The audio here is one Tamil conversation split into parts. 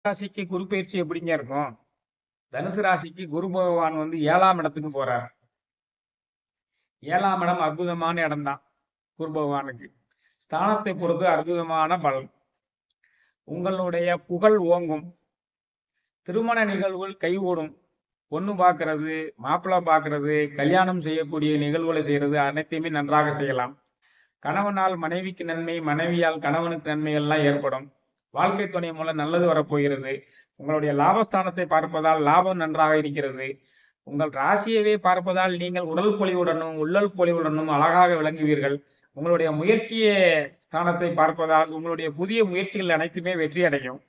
ராசிக்கு குரு பயிற்சி எப்படிங்க இருக்கும்? தனுசு ராசிக்கு குரு பகவான் வந்து 7ஆம் இடத்துக்கு போறார். 7ஆம் இடம் அற்புதமான இடம் தான் குரு பகவானுக்கு. ஸ்தானத்தை பொறுத்து அற்புதமான பலன். உங்களுடைய புகழ் ஓங்கும். திருமண நிகழ்வுகள் கைகூடும். பொண்ணு பார்க்கறது, மாப்பிள்ளை பார்க்கறது, கல்யாணம் செய்யக்கூடிய நிகழ்வுகளை செய்யறது அனைத்தையுமே நன்றாக செய்யலாம். கணவனால் மனைவிக்கு நன்மை, மனைவியால் கணவனுக்கு நன்மை எல்லாம் ஏற்படும். வாழ்க்கை துணை மூலம் நல்லது வரப்போகிறது. உங்களுடைய லாபஸ்தானத்தை பார்ப்பதால் லாபம் நன்றாக இருக்கிறது. உங்கள் ராசியவே பார்ப்பதால் நீங்கள் உடல் பொலிவுடனும் உள்ளல் பொலிவுடனும் அழகாக விளங்குவீர்கள். உங்களுடைய முயற்சியே ஸ்தானத்தை பார்ப்பதால் உங்களுடைய புதிய முயற்சிகள் அனைத்துமே வெற்றி அடையும்.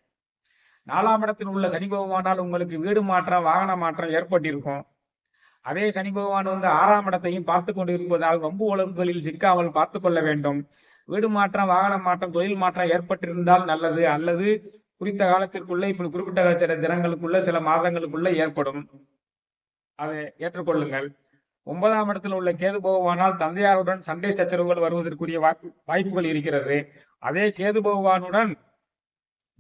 4ஆம் இடத்தில் உள்ள சனி பகவானால் உங்களுக்கு வீடு மாற்றம், வாகன மாற்றம் ஏற்பட்டிருக்கும். அதே சனி பகவான் வந்து 6ஆம் இடத்தையும் பார்த்து கொண்டு இருப்பதால் வம்பு வழக்குகளில் சிக்காமல் பார்த்து கொள்ள வேண்டும். வீடு மாற்றம், வாகன மாற்றம், தொழில் மாற்றம் ஏற்பட்டிருந்தால் நல்லது. அல்லது குறித்த காலத்திற்குள்ள இப்படி குறிப்பிட்ட சில தினங்களுக்குள்ள சில மாதங்களுக்குள்ள ஏற்படும். அதை ஏற்றுக்கொள்ளுங்கள். 9ஆம் இடத்தில் உள்ள கேது பகவானால் தந்தையாருடன் சண்டை சச்சரவுகள் வருவதற்குரிய வாய்ப்புகள் இருக்கிறது. அதே கேது பகவானுடன்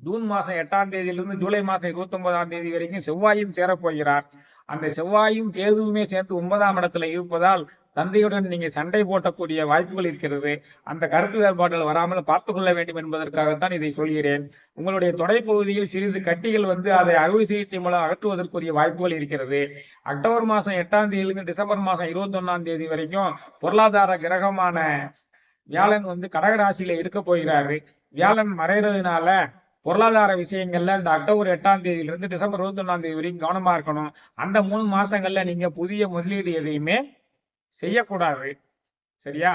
ஜூன் மாதம் 8ஆம் தேதியிலிருந்து ஜூலை மாதம் 29ஆம் தேதி வரைக்கும் செவ்வாயும் சேரப்போகிறார். அந்த செவ்வாயும் கேதுவுமே சேர்ந்து 9ஆம் இடத்துல இருப்பதால் தந்தையுடன் நீங்க சண்டை போட்டக்கூடிய வாய்ப்புகள் இருக்கிறது. அந்த கருத்து வேறுபாடுகள் வராமல் பார்த்து கொள்ள வேண்டும் என்பதற்காகத்தான் இதை சொல்கிறேன். உங்களுடைய தொடைப்பகுதியில் சிறிது கட்டிகள் வந்து அதை அறுவை சிகிச்சை மூலம் அகற்றுவதற்குரிய வாய்ப்புகள் இருக்கிறது. அக்டோபர் மாதம் 8ஆம் தேதியிலிருந்து டிசம்பர் மாதம் 21ஆம் தேதி வரைக்கும் பொருளாதார கிரகமான வியாழன் வந்து கடகராசியில இருக்க போகிறாரு. வியாழன் மறைகிறதுனால பொருளாதார விஷயங்கள்ல இந்த அக்டோபர் 8ஆம் தேதியிலிருந்து டிசம்பர் 21ஆம் தேதி வரைக்கும் கவனமா இருக்கணும். அந்த 3 மாசங்கள்ல நீங்க புதிய முதலீடு எதையுமே செய்யக்கூடாது. சரியா?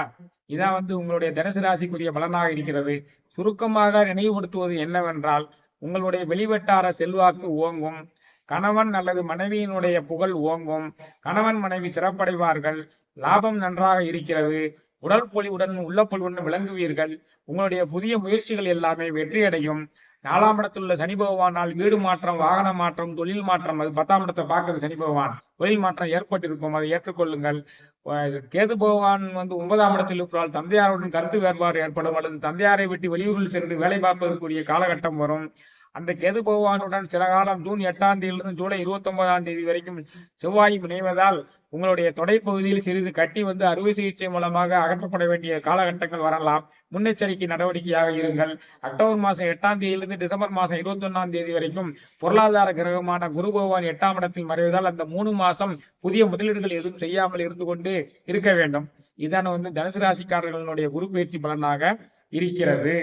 இதான் வந்து உங்களுடைய தனுசு ராசிக்குரிய பலனாக இருக்கிறது. சுருக்கமாக நினைவுபடுத்துவது என்னவென்றால், உங்களுடைய வெளிவட்டார செல்வாக்கு ஓங்கும். கணவன் அல்லது மனைவியினுடைய புகழ் ஓங்கும். கணவன் மனைவி சிறப்படைவார்கள். லாபம் நன்றாக இருக்கிறது. உடல் பொலிவுடன் உள்ள பொலிவுடன் விளங்குவீர்கள். உங்களுடைய புதிய முயற்சிகள் எல்லாமே வெற்றியடையும். 4ஆம் இடத்தில் உள்ள சனி பகவானால் வீடு மாற்றம், வாகன மாற்றம், தொழில் மாற்றம், அது 10ஆம் இடத்தை பார்க்கிறது சனி பகவான், தொழில் மாற்றம் ஏற்பட்டிருக்கும். அதை ஏற்றுக்கொள்ளுங்கள். கேது பகவான் வந்து 9ஆம் இடத்தில் இருப்பதால் தந்தையாருடன் கருத்து வேறுபாடு ஏற்படும். அல்லது தந்தையாரை விட்டு வெளியூரில் சென்று வேலை பார்ப்பதற்குரிய காலகட்டம் வரும். அந்த கேது பகவானுடன் சில காலம் ஜூன் 8ஆம் தேதியிலிருந்து ஜூலை 29ஆம் தேதி வரைக்கும் செவ்வாய் இணைவதால் உங்களுடைய தொடைப்பகுதியில் சிறிது கட்டி வந்து அறுவை சிகிச்சை மூலமாக அகற்றப்பட வேண்டிய காலகட்டங்கள் வரலாம். முன்னெச்சரிக்கை நடவடிக்கையாக இருங்கள். அக்டோபர் மாதம் 8ஆம் தேதியிலிருந்து டிசம்பர் மாதம் 21ஆம் தேதி வரைக்கும் பொருளாதார கிரகமான குரு பகவான் 8ஆம் இடத்தில் மறைவதால் அந்த 3 மாதம் புதிய முதலீடுகள் எதுவும் செய்யாமல் இருந்து கொண்டு இருக்க வேண்டும். இதான வந்து தனுசு ராசிக்காரர்களுடைய குரு பயிற்சி பலனாக இருக்கிறது.